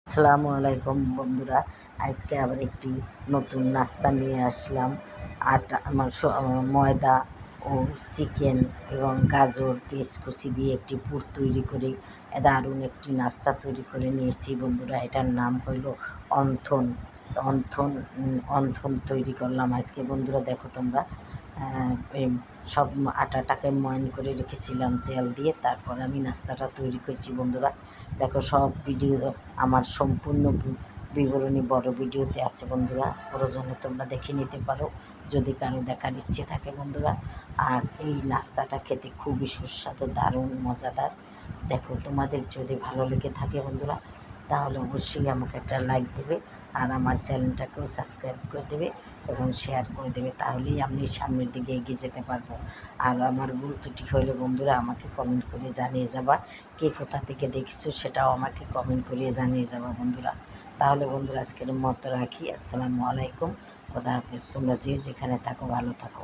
আসসালামু আলাইকুম বন্ধুরা। আজকে আবার একটি নতুন নাস্তা নিয়ে আসলাম। ময়দা ও চিকেন এবং গাজর পেঁয়াজকুচি দিয়ে একটি পুর তৈরি করে দারুণ একটি নাস্তা তৈরি করে নিয়েছি বন্ধুরা। এটার নাম হইল অন্থন। অন্থন তৈরি করলাম আজকে বন্ধুরা। দেখো তোমরা, সব আটাটাকে ময়ন করে রেখেছিলাম তেল দিয়ে, তারপর আমি নাস্তাটা তৈরি করেছি বন্ধুরা। দেখো, সব ভিডিও আমার সম্পূর্ণ বিবরণী বড় ভিডিওতে আছে বন্ধুরা, প্রয়োজনে তোমরা দেখে নিতে পারো যদি কারো দেখার ইচ্ছে থাকে বন্ধুরা। আর এই নাস্তাটা খেতে খুবই সুস্বাদু, দারুণ মজাদার। দেখো, তোমাদের যদি ভালো লেগে থাকে বন্ধুরা, তাহলে অবশ্যই আমাকে একটা লাইক দেবে আর আমার চ্যানেলটাকেও সাবস্ক্রাইব করে দেবে এবং শেয়ার করে দেবে, তাহলেই আমি সামনের দিকে এগিয়ে যেতে পারবো। আর আমার ভুল ত্রুটি হলে বন্ধুরা আমাকে কমেন্ট করে জানিয়ে যাবা। কে কোথা থেকে দেখছো সেটাও আমাকে কমেন্ট করে জানিয়ে যাবা বন্ধুরা। তাহলে বন্ধুরা আজকের মতো রাখি। আসসালামু আলাইকুম, খোদা হাফেজ। তোমরা যে যেখানে থাকো ভালো থাকো।